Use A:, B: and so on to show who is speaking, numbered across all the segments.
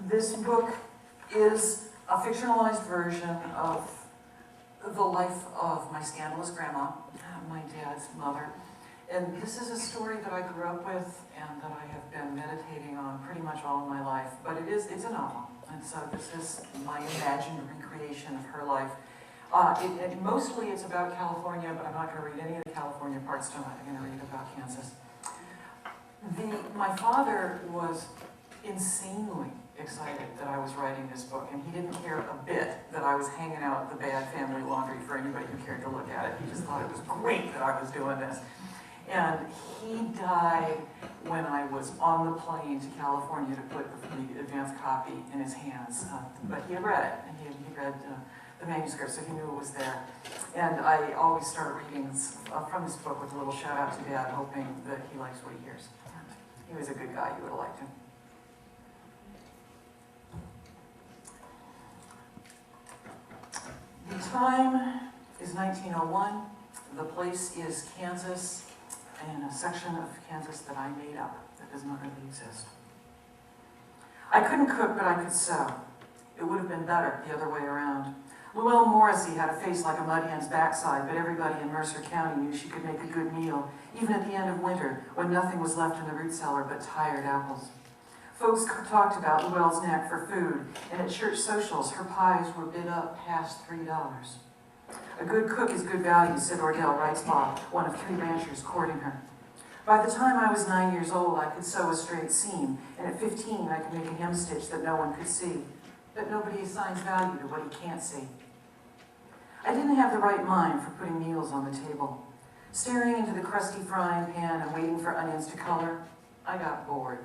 A: This book is a fictionalized version of the life of my scandalous grandma, my dad's mother. And this is a story that I grew up with and that I have been meditating on pretty much all of my life. But it's a novel, and so this is my imagined recreation of her life. Mostly it's about California, but I'm not going to read any of the California parts tonight. I'm going to read about Kansas. My father was insanely excited that I was writing this book, and he didn't care a bit that I was hanging out the bad family laundry for anybody who cared to look at it. He just thought it was great that I was doing this. And he died when I was on the plane to California to put the advance copy in his hands. But he had read it, and he read the manuscript, so he knew it was there. And I always start reading from this book with a little shout out to Dad, hoping that he likes what he hears. He was a good guy, you would have liked him. The time is 1901. The place is Kansas, and a section of Kansas that I made up, that does not really exist. I couldn't cook, but I could sew. It would have been better the other way around. Llewellyn Morrissey had a face like a mud hen's backside, but everybody in Mercer County knew she could make a good meal, even at the end of winter, when nothing was left in the root cellar but tired apples. Folks talked about Llewellyn's knack for food, and at church socials, her pies were bid up past $3. A good cook is good value, said Ordell Wrightsbaugh, one of 3 ranchers courting her. By the time I was 9 years old, I could sew a straight seam, and at 15, I could make a hem stitch that no one could see. But nobody assigns value to what he can't see. I didn't have the right mind for putting meals on the table. Staring into the crusty frying pan and waiting for onions to color, I got bored.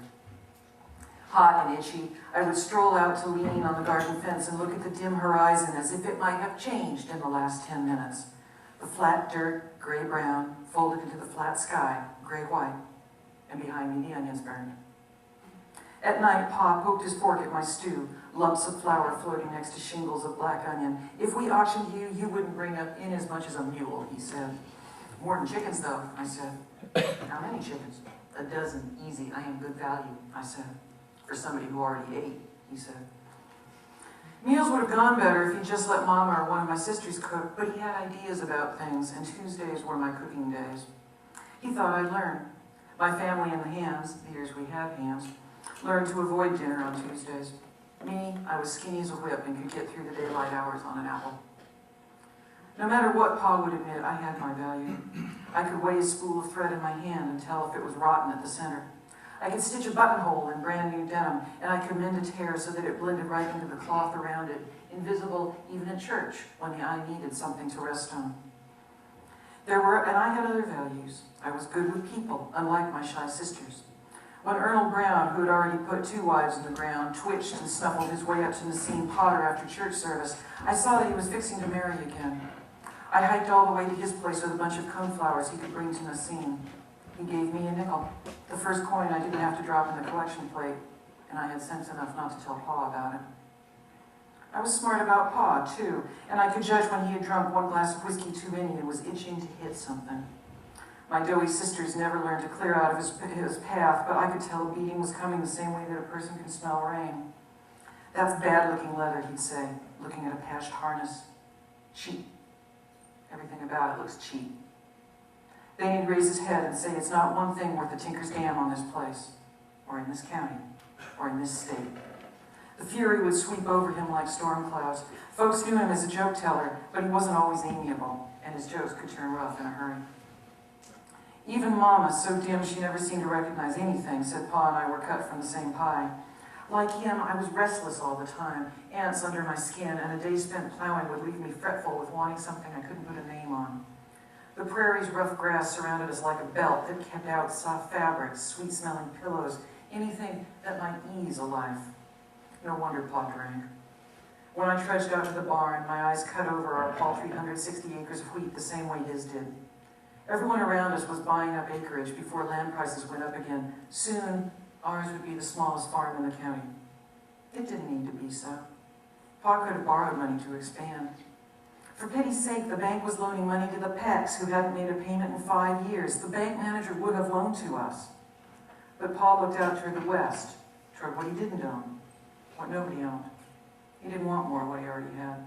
A: Hot and itchy, I would stroll out to lean on the garden fence and look at the dim horizon as if it might have changed in the last 10 minutes. The flat dirt, gray-brown, folded into the flat sky, gray-white, and behind me the onions burned. At night, Pa poked his fork at my stew, lumps of flour floating next to shingles of black onion. If we auctioned you, you wouldn't bring up in as much as a mule, he said. More than chickens, though, I said. How many chickens? 12, easy. I am good value, I said. For somebody who already ate, he said. Meals would have gone better if he'd just let Mama or one of my sisters cook, but he had ideas about things, and Tuesdays were my cooking days. He thought I'd learn. My family and the Hams, the years we had Hams, learned to avoid dinner on Tuesdays. Me, I was skinny as a whip and could get through the daylight hours on an apple. No matter what Pa would admit, I had my value. I could weigh a spool of thread in my hand and tell if it was rotten at the center. I could stitch a buttonhole in brand new denim, and I could mend a tear so that it blended right into the cloth around it, invisible even at church when the eye needed something to rest on. And I had other values. I was good with people, unlike my shy sisters. When Ernest Brown, who had already put 2 wives in the ground, twitched and snuffled his way up to Nassim Potter after church service, I saw that he was fixing to marry again. I hiked all the way to his place with a bunch of coneflowers he could bring to Nassim. He gave me a nickel, the first coin I didn't have to drop in the collection plate, and I had sense enough not to tell Pa about it. I was smart about Pa, too, and I could judge when he had drunk 1 glass of whiskey too many and was itching to hit something. My doughy sisters never learned to clear out of his path, but I could tell a beating was coming the same way that a person can smell rain. That's bad-looking leather, he'd say, looking at a patched harness. Cheap. Everything about it looks cheap. Then he'd raise his head and say, it's not one thing worth a tinker's dam on this place, or in this county, or in this state. The fury would sweep over him like storm clouds. Folks knew him as a joke teller, but he wasn't always amiable, and his jokes could turn rough in a hurry. Even Mama, so dim she never seemed to recognize anything, said Pa and I were cut from the same pie. Like him, I was restless all the time, ants under my skin, and a day spent plowing would leave me fretful with wanting something I couldn't put a name on. The prairie's rough grass surrounded us like a belt that kept out soft fabrics, sweet-smelling pillows, anything that might ease a life. No wonder Pa drank. When I trudged out to the barn, my eyes cut over our paltry 160 acres of wheat the same way his did. Everyone around us was buying up acreage before land prices went up again. Soon, ours would be the smallest farm in the county. It didn't need to be so. Pa could have borrowed money to expand. For pity's sake, the bank was loaning money to the Pecks, who hadn't made a payment in 5 years. The bank manager would have loaned to us. But Pa looked out toward the west, toward what he didn't own, what nobody owned. He didn't want more of what he already had.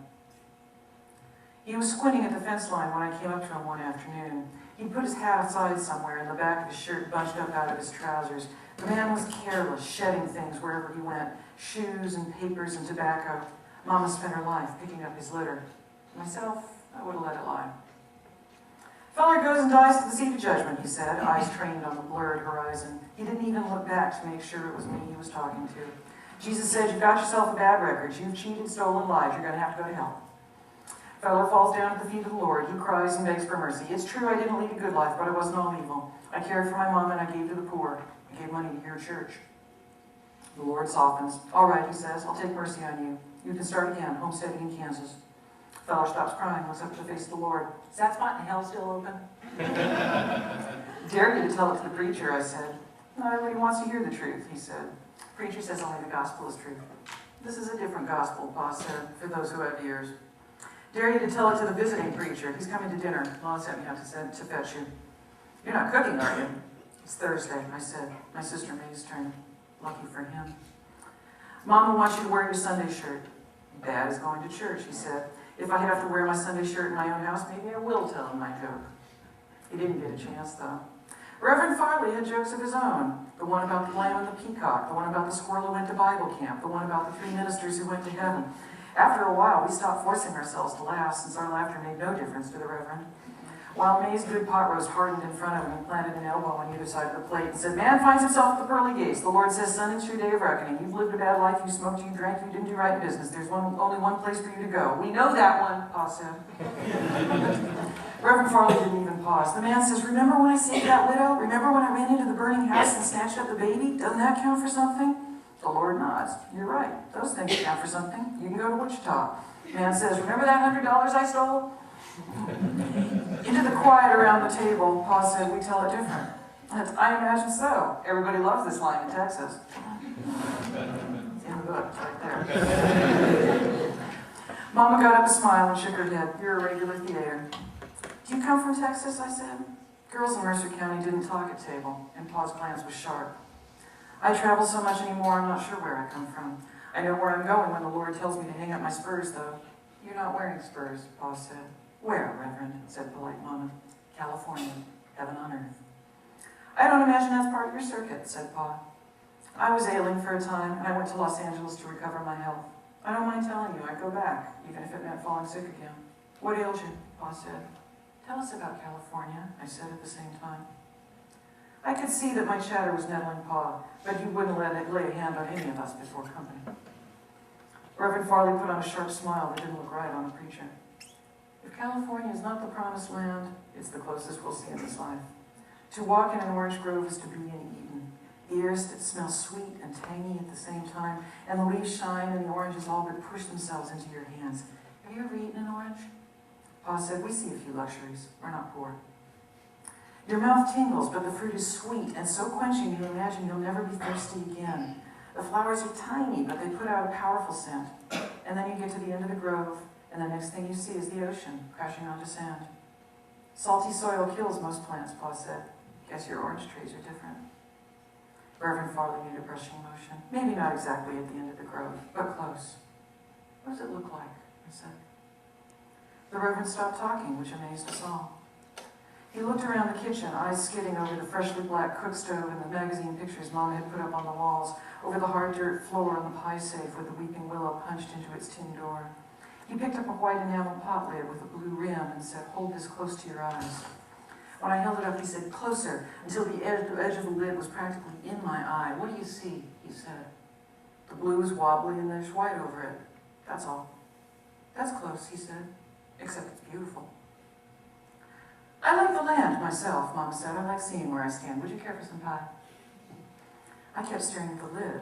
A: He was squinting at the fence line when I came up to him one afternoon. He'd put his hat aside somewhere in the back of his shirt, bunched up out of his trousers. The man was careless, shedding things wherever he went, shoes and papers and tobacco. Mama spent her life picking up his litter. Myself, I would have let it lie. Feller goes and dies to the seat of judgment, he said, eyes trained on the blurred horizon. He didn't even look back to make sure it was me he was talking to. Jesus said, you've got yourself a bad record. You've cheated, stolen, lied. You're going to have to go to hell. Feller falls down at the feet of the Lord. He cries and begs for mercy. It's true I didn't lead a good life, but I wasn't all evil. I cared for my mom and I gave to the poor. I gave money to your church. The Lord softens. All right, he says, I'll take mercy on you. You can start again, homesteading in Kansas. Feller stops crying, looks up at the face of the Lord. Is that spot in hell still open? Dare you to tell it to the preacher, I said. Not everybody wants to hear the truth, he said. Preacher says only the gospel is truth. This is a different gospel, Pa said, for those who have ears. Dare you to tell it to the visiting preacher. He's coming to dinner. Mom sent me out to fetch you. You're not cooking, are you? It's Thursday, I said. My sister May's turn. Lucky for him. Mama wants you to wear your Sunday shirt. Dad is going to church, he said. If I have to wear my Sunday shirt in my own house, maybe I will tell him my joke. He didn't get a chance, though. Reverend Farley had jokes of his own. The one about the lamb and the peacock, the one about the squirrel who went to Bible camp, the one about the 3 ministers who went to heaven. After a while, we stopped forcing ourselves to laugh, since our laughter made no difference to the Reverend. While May's good pot roast hardened in front of him, he planted an elbow on either side of the plate and said, Man finds himself at the pearly gates. The Lord says, Son, it's your day of reckoning. You've lived a bad life, you smoked, you drank, you didn't do right business. There's only one place for you to go. We know that one, Pa said. Reverend Farley didn't even pause. The man says, Remember when I saved that widow? Remember when I ran into the burning house and snatched up the baby? Doesn't that count for something? The Lord nods. You're right. Those things count for something. You can go to Wichita. The man says, Remember that $100 I stole? Into the quiet around the table, Pa said, We tell it different. I imagine so. Everybody loves this line in Texas. It's in the book, it's right there. Mama got up a smile and shook her head. You're a regular theater. Do you come from Texas, I said. Girls in Mercer County didn't talk at table, and Pa's glance was sharp. I travel so much anymore, I'm not sure where I come from. I know where I'm going when the Lord tells me to hang up my spurs, though. You're not wearing spurs, Pa said. Where, Reverend? Said polite Mama. California, heaven on earth. I don't imagine that's part of your circuit, said Pa. I was ailing for a time, and I went to Los Angeles to recover my health. I don't mind telling you, I'd go back, even if it meant falling sick again. What ails you? Pa said. Tell us about California, I said at the same time. I could see that my chatter was nettling Pa, but he wouldn't let it lay a hand on any of us before company. Reverend Farley put on a sharp smile that didn't look right on a preacher. If California is not the promised land, it's the closest we'll see in this life. To walk in an orange grove is to be in Eden. The air smells sweet and tangy at the same time, and the leaves shine and the oranges all but push themselves into your hands. Have you ever eaten an orange? Pa said, we see a few luxuries. We're not poor. Your mouth tingles, but the fruit is sweet and so quenching you imagine you'll never be thirsty again. The flowers are tiny, but they put out a powerful scent. And then you get to the end of the grove, and the next thing you see is the ocean crashing onto sand. Salty soil kills most plants, Pa said. Guess your orange trees are different. Reverend Farley made a brushing motion. Maybe not exactly at the end of the grove, but close. What does it look like? I said. The Reverend stopped talking, which amazed us all. He looked around the kitchen, eyes skidding over the freshly black cook stove and the magazine pictures Mama had put up on the walls, over the hard dirt floor on the pie safe with the weeping willow punched into its tin door. He picked up a white enamel pot lid with a blue rim and said, hold this close to your eyes. When I held it up, he said, closer, until the edge of the lid was practically in my eye. What do you see? He said. The blue is wobbly and there's white over it. That's all. That's close, he said, except it's beautiful. I like the land myself, Mama said. I like seeing where I stand. Would you care for some pie? I kept staring at the lid.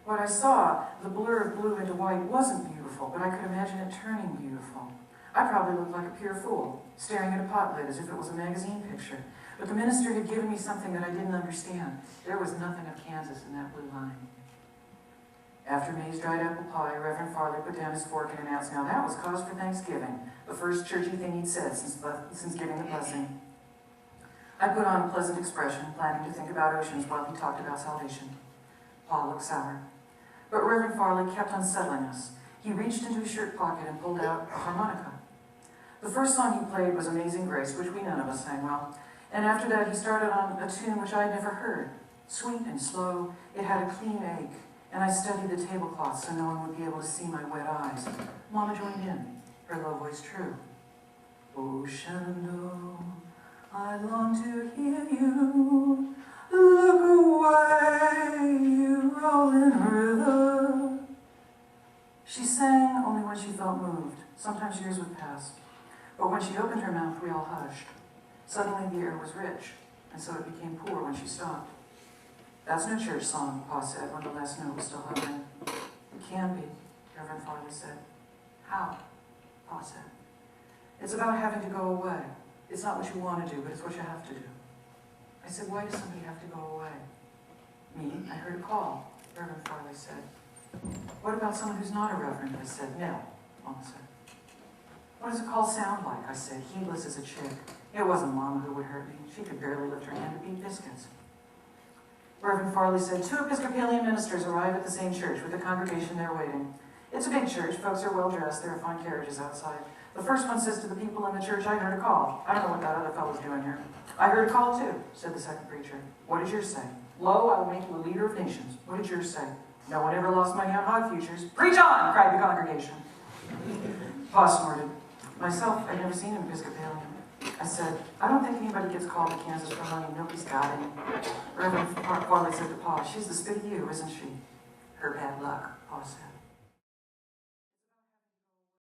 A: What I saw, the blur of blue into white, wasn't beautiful, but I could imagine it turning beautiful. I probably looked like a pure fool, staring at a pot lid as if it was a magazine picture. But the minister had given me something that I didn't understand. There was nothing of Kansas in that blue line. After May's dried apple pie, Reverend Farley put down his fork and announced, now that was cause for Thanksgiving, the first churchy thing he'd said since giving the blessing. I put on a pleasant expression, planning to think about oceans while he talked about salvation. Pa looked sour. But Reverend Farley kept unsettling us. He reached into his shirt pocket and pulled out a harmonica. The first song he played was Amazing Grace, which we none of us sang well. And after that, he started on a tune which I had never heard. Sweet and slow, it had a clean ache, and I studied the tablecloth so no one would be able to see my wet eyes. Mama joined in, her low voice true. Oh, Shenandoah, I long to hear you. Look away, you rolling river. She sang only when she felt moved. Sometimes years would pass. But when she opened her mouth, we all hushed. Suddenly the air was rich, and so it became poor when she stopped. That's no church song, Pa said, when the last note was still hovering. It can be, Reverend Farley said. How? Pa said. It's about having to go away. It's not what you want to do, but it's what you have to do. I said, why does somebody have to go away? Me, I heard a call, Reverend Farley said. What about someone who's not a reverend? I said, no, Mama said. What does a call sound like? I said, heedless as a chick. It wasn't Mama who would hurt me. She could barely lift her hand to beat biscuits. Reverend Farley said, 2 Episcopalian ministers arrive at the same church with the congregation there waiting. It's a big church. Folks are well dressed. There are fine carriages outside. The first one says to the people in the church, I heard a call. I don't know what that other fellow's doing here. I heard a call too, said the second preacher. What did yours say? Lo, I will make you a leader of nations. What did yours say? No one ever lost money on hog futures. Preach on, cried the congregation. Pa snorted. Myself, I'd never seen an Episcopalian. I said, I don't think anybody gets called to Kansas for money. Nobody's got any. Reverend Farley said to Pa, she's the spit of you, isn't she? Her bad luck, Pa said.